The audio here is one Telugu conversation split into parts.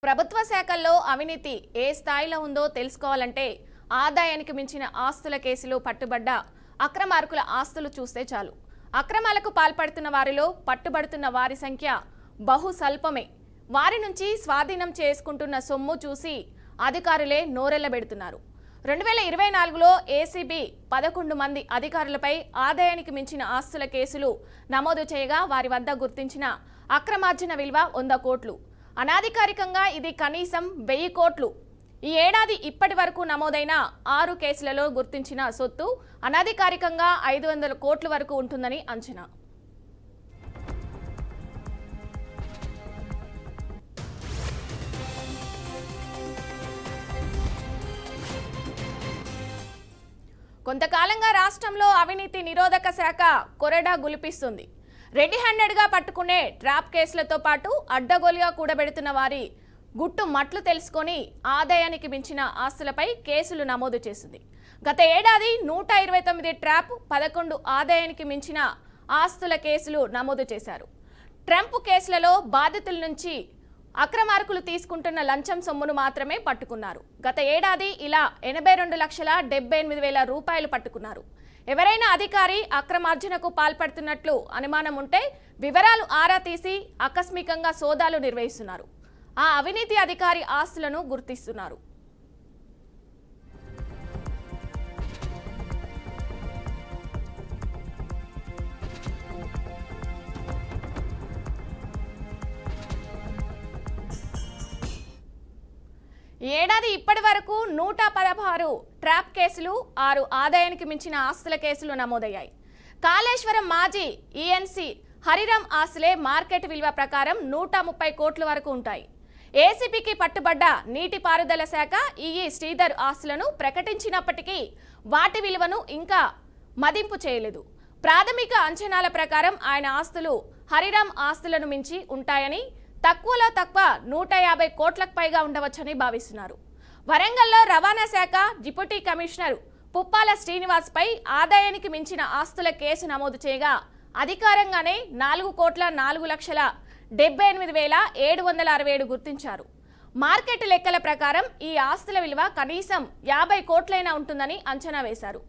ప్రభుత్వ శాఖల్లో అవినీతి ఏ స్థాయిలో ఉందో తెలుసుకోవాలంటే ఆదాయానికి మించిన ఆస్తుల కేసులు పట్టుబడ్డ అక్రమార్కుల ఆస్తులు చూస్తే చాలు. అక్రమాలకు పాల్పడుతున్న వారిలో పట్టుబడుతున్న వారి సంఖ్య బహు స్వల్పమే. వారి నుంచి స్వాధీనం చేసుకుంటున్న సొమ్ము చూసి అధికారులే నోరెళ్లబెడుతున్నారు. 2024లో ఏసీబీ 11 మంది అధికారులపై ఆదాయానికి మించిన ఆస్తుల కేసులు నమోదు చేయగా వారి వద్ద గుర్తించిన అక్రమార్జన విలువ 100 కోట్లు. అనాధికారికంగా ఇది కనీసం 1000 కోట్లు. ఈ ఏడాది ఇప్పటి వరకు నమోదైన 6 కేసులలో గుర్తించిన సొత్తు అనాధికారికంగా 500 కోట్ల వరకు ఉంటుందని అంచనా. కొంతకాలంగా రాష్ట్రంలో అవినీతి నిరోధక శాఖ కొరడా గులిపిస్తుంది. రెడీ హ్యాండెడ్గా పట్టుకునే ట్రాప్ కేసులతో పాటు అడ్డగోలుగా కూడబెడుతున్న వారి గుట్టు మట్లు తెలుసుకొని ఆదాయానికి మించిన ఆస్తులపై కేసులు నమోదు చేసింది. గత ఏడాది 129 ట్రాప్, 11 ఆదాయానికి మించిన ఆస్తుల కేసులు నమోదు చేశారు. ట్రంప్ కేసులలో బాధితుల నుంచి అక్రమార్కులు తీసుకుంటున్న లంచం సొమ్మును మాత్రమే పట్టుకున్నారు. గత ఏడాది ఇలా 82,78,000 రూపాయలు పట్టుకున్నారు. ఎవరైనా అధికారి అక్రమార్జనకు పాల్పడుతున్నట్లు అనుమానం ఉంటే వివరాలు ఆరా తీసి ఆకస్మికంగా సోదాలు నిర్వహిస్తున్నారు. ఆ అవినీతి అధికారి ఆస్తులను గుర్తిస్తున్నారు. ఈ ఏడాది ఇప్పటి వరకు 116 ట్రాప్ కేసులు, 6 ఆదాయానికి మించిన ఆస్తుల కేసులు నమోదయ్యాయి. కాళేశ్వరం మాజీ ఈఎన్సీ హరిరామ్ ఆస్తులే మార్కెట్ విలువ ప్రకారం 130 కోట్ల వరకు ఉంటాయి. ఏసీబీకి పట్టుబడ్డ నీటిపారుదల శాఖ ఈఈ శ్రీధర్ ఆస్తులను ప్రకటించినప్పటికీ వాటి విలువను ఇంకా మదింపు చేయలేదు. ప్రాథమిక అంచనాల ప్రకారం ఆయన ఆస్తులు హరిరామ్ ఆస్తులను మించి ఉంటాయని, తక్కువలో తక్కువ 150 కోట్లకు పైగా ఉండవచ్చని భావిస్తున్నారు. వరంగల్లో రవాణా శాఖ డిప్యూటీ కమిషనర్ పుప్పాల శ్రీనివాస్ పై ఆదాయానికి మించిన ఆస్తుల కేసు నమోదు చేయగా అధికారంగానే 4,78,767 గుర్తించారు. మార్కెట్ లెక్కల ప్రకారం ఈ ఆస్తుల విలువ కనీసం 50 కోట్లైనా ఉంటుందని అంచనా వేశారు.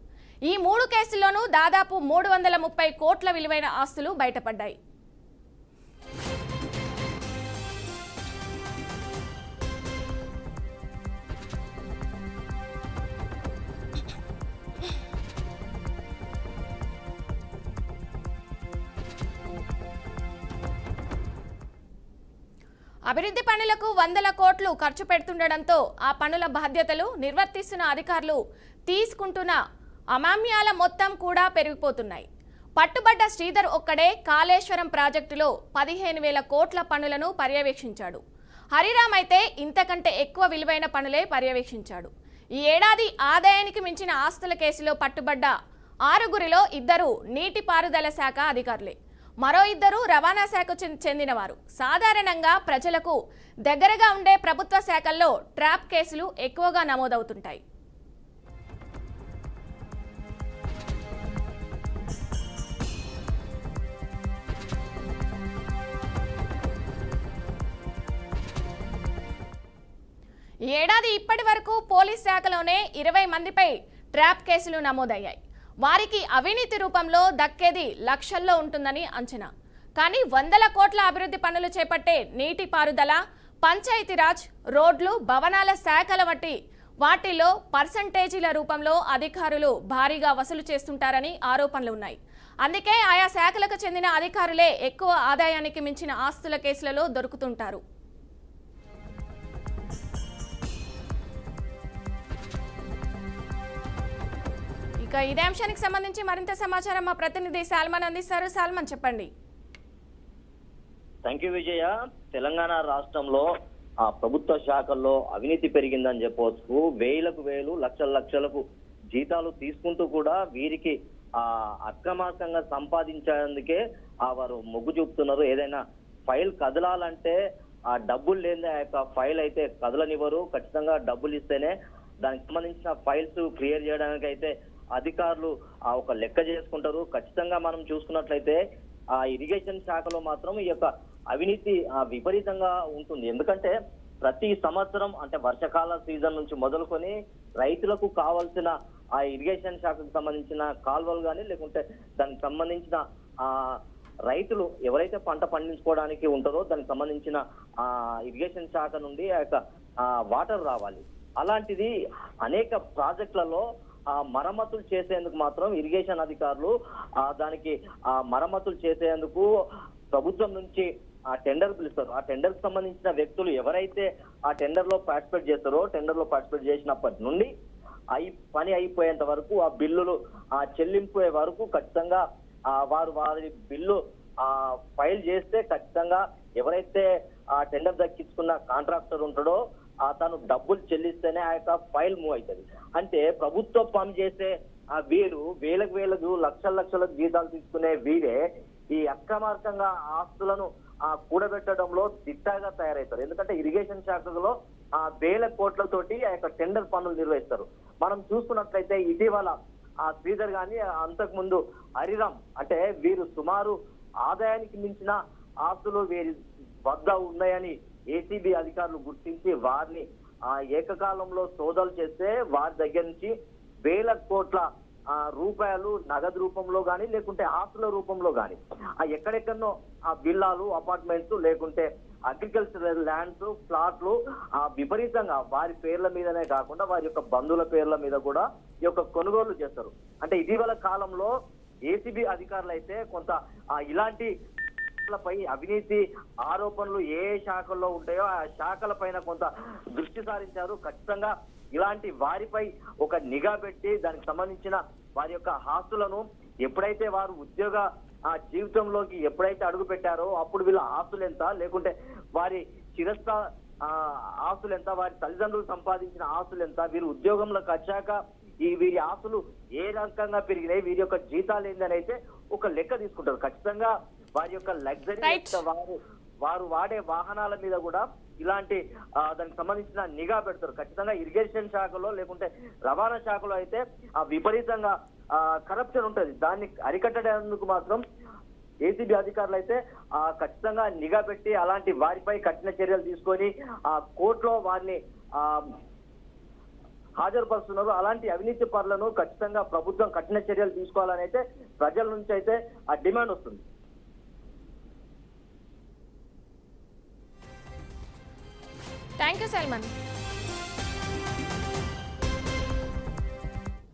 ఈ 3 కేసుల్లోనూ దాదాపు 330 కోట్ల విలువైన ఆస్తులు బయటపడ్డాయి. అభివృద్ధి పనులకు 100 కోట్లు ఖర్చు పెడుతుండటంతో ఆ పనుల బాధ్యతలు నిర్వర్తిస్తున్న అధికారులు తీసుకుంటున్న అమామ్యాల మొత్తం కూడా పెరిగిపోతున్నాయి. పట్టుబడ్డ శ్రీధర్ ఒక్కడే కాళేశ్వరం ప్రాజెక్టులో 15,000 కోట్ల పనులను పర్యవేక్షించాడు. హరిరామ్ అయితే ఇంతకంటే ఎక్కువ విలువైన పనులే పర్యవేక్షించాడు. ఈ ఏడాది ఆదాయానికి మించిన ఆస్తుల కేసులో పట్టుబడ్డ 6గురిలో 2 నీటిపారుదల శాఖ అధికారులే, మరో 2 రవాణా శాఖకు చెందినవారు. సాధారణంగా ప్రజలకు దగ్గరగా ఉండే ప్రభుత్వ శాఖల్లో ట్రాప్ కేసులు ఎక్కువగా నమోదవుతుంటాయి. ఈ ఏడాది ఇప్పటి వరకు పోలీస్ శాఖలోనే 20 మందిపై ట్రాప్ కేసులు నమోదయ్యాయి. వారికి అవినీతి రూపంలో దక్కేది లక్షల్లో ఉంటుందని అంచనా. కానీ 100 కోట్ల అభివృద్ధి పనులు చేపట్టే నీటిపారుదల, పంచాయతీరాజ్, రోడ్లు, భవనాల శాఖల వంటి వాటిల్లో పర్సంటేజీల రూపంలో అధికారులు భారీగా వసూలు చేస్తుంటారని ఆరోపణలు ఉన్నాయి. అందుకే ఆయా శాఖలకు చెందిన అధికారులే ఎక్కువ ఆదాయానికి మించిన ఆస్తుల కేసులలో దొరుకుతుంటారు. ఇక ఇదే అంశానికి సంబంధించి మరింత సమాచారం మా ప్రతినిధి సాల్మన్ అందిస్తారు. సాల్మన్, చెప్పండి. థ్యాంక్ యూ విజయ. తెలంగాణ రాష్ట్రంలో ప్రభుత్వ శాఖల్లో అవినీతి పెరిగిందని చెప్పవచ్చు. వేలకు వేలు, లక్షలకు జీతాలు తీసుకుంటూ కూడా వీరికి అక్రమార్కంగా సంపాదించేందుకే వారు మొగ్గు చూపుతున్నారు. ఏదైనా ఫైల్ కదలాలంటే ఆ డబ్బులు లేని ఆ యొక్క ఫైల్ అయితే కదలనివ్వరు. ఖచ్చితంగా డబ్బులు ఇస్తేనే దానికి సంబంధించిన ఫైల్స్ క్లియర్ చేయడానికి అయితే అధికారులు ఒక లెక్క చేసుకుంటారు. ఖచ్చితంగా మనం చూసుకున్నట్లయితే ఆ ఇరిగేషన్ శాఖలో మాత్రం ఈ యొక్క అవినీతి విపరీతంగా ఉంటుంది. ఎందుకంటే ప్రతి సంవత్సరం అంటే వర్షకాల సీజన్ నుంచి మొదలుకొని రైతులకు కావాల్సిన ఆ ఇరిగేషన్ శాఖకు సంబంధించిన కాల్వలు కానీ లేకుంటే దానికి సంబంధించిన రైతులు ఎవరైతే పంట పండించుకోవడానికి ఉంటారో దానికి సంబంధించిన ఇరిగేషన్ శాఖ నుండి ఆ యొక్క వాటర్ రావాలి. అలాంటిది అనేక ప్రాజెక్టులలో మరమ్మతులు చేసేందుకు మాత్రం ఇరిగేషన్ అధికారులు దానికి మరమ్మతులు చేసేందుకు ప్రభుత్వం నుంచి ఆ టెండర్ పిలుస్తారు. ఆ టెండర్ కి సంబంధించిన వ్యక్తులు ఎవరైతే ఆ టెండర్ లో పార్టిసిపేట్ చేస్తారో టెండర్ లో పార్టిసిపేట్ చేసినప్పటి నుండి పని అయిపోయేంత వరకు ఆ బిల్లులు చెల్లింపే వరకు ఖచ్చితంగా వారి బిల్లు ఫైల్ చేస్తే ఖచ్చితంగా ఎవరైతే ఆ టెండర్ దక్కించుకున్న కాంట్రాక్టర్ ఉంటాడో తను డబ్బులు చెల్లిస్తేనే ఆ యొక్క ఫైల్ మూవ్ అవుతుంది. అంటే ప్రభుత్వం పని చేసే వీరు వేలకు లక్షల జీతాలు తీసుకునే వీరే ఈ అక్రమార్కంగా ఆస్తులను కూడబెట్టడంలో దిట్టగా తయారవుతారు. ఎందుకంటే ఇరిగేషన్ శాఖలో వేల కోట్లతోటి ఆ యొక్క టెండర్ పనులు నిర్వహిస్తారు. మనం చూసుకున్నట్లయితే ఇటీవల శ్రీధర్ గాని అంతకు ముందు హరిరామ్ అంటే వీరు సుమారు ఆదాయానికి మించిన ఆస్తులు వీరి వద్ద ఉన్నాయని ఏసీబీ అధికారులు గుర్తించి వారిని ఏకకాలంలో సోదాలు చేస్తే వారి దగ్గర నుంచి వేల కోట్ల రూపాయలు నగదు రూపంలో కానీ లేకుంటే ఆస్తుల రూపంలో కానీ ఎక్కడెక్కడనో విల్లాలు అపార్ట్మెంట్స్ లేకుంటే అగ్రికల్చరల్ ల్యాండ్స్ ప్లాట్లు విపరీతంగా వారి పేర్ల మీదనే కాకుండా వారి యొక్క బంధువుల పేర్ల మీద కూడా ఈ యొక్క కొనుగోలు చేస్తారు. అంటే ఇటీవల కాలంలో ఏసీబీ అధికారులు అయితే కొంత ఇలాంటి పై అవినీతి ఆరోపణలు ఏ శాఖల్లో ఉంటాయో ఆ శాఖల పైన కొంత దృష్టి సారించారు. ఖచ్చితంగా ఇలాంటి వారిపై ఒక నిఘా పెట్టి దానికి సంబంధించిన వారి యొక్క ఆస్తులను ఎప్పుడైతే వారు ఉద్యోగ జీవితంలోకి ఎప్పుడైతే అడుగు పెట్టారో అప్పుడు వీళ్ళ ఆస్తులు ఎంత లేకుంటే వారి చిరస్థ ఆస్తులు ఎంత, వారి తల్లిదండ్రులు సంపాదించిన ఆస్తులు ఎంత, వీరు ఉద్యోగంలోకి వచ్చాక వీరి ఆస్తులు ఏ రకంగా పెరిగినాయి, వీరి యొక్క జీతాలు ఏందని అయితే ఒక లెక్క తీసుకుంటారు. ఖచ్చితంగా వారి యొక్క లగ్జరీ వారు వాడే వాహనాల మీద కూడా ఇలాంటి దానికి సంబంధించిన నిఘా పెడతారు. ఖచ్చితంగా ఇరిగేషన్ శాఖలో లేకుంటే రవాణా శాఖలో అయితే విపరీతంగా కరప్షన్ ఉంటుంది. దాన్ని అరికట్టడానికి మాత్రం ఏసీబీ అధికారులు అయితే ఖచ్చితంగా నిఘా పెట్టి అలాంటి వారిపై కఠిన చర్యలు తీసుకొని కోర్టులో వారిని హాజరుపరుస్తున్నారు. అలాంటి అవినీతి పరులను ఖచ్చితంగా ప్రభుత్వం కఠిన చర్యలు తీసుకోవాలని అయితే ప్రజల నుంచి అయితే డిమాండ్ వస్తుంది. Thank you Salman.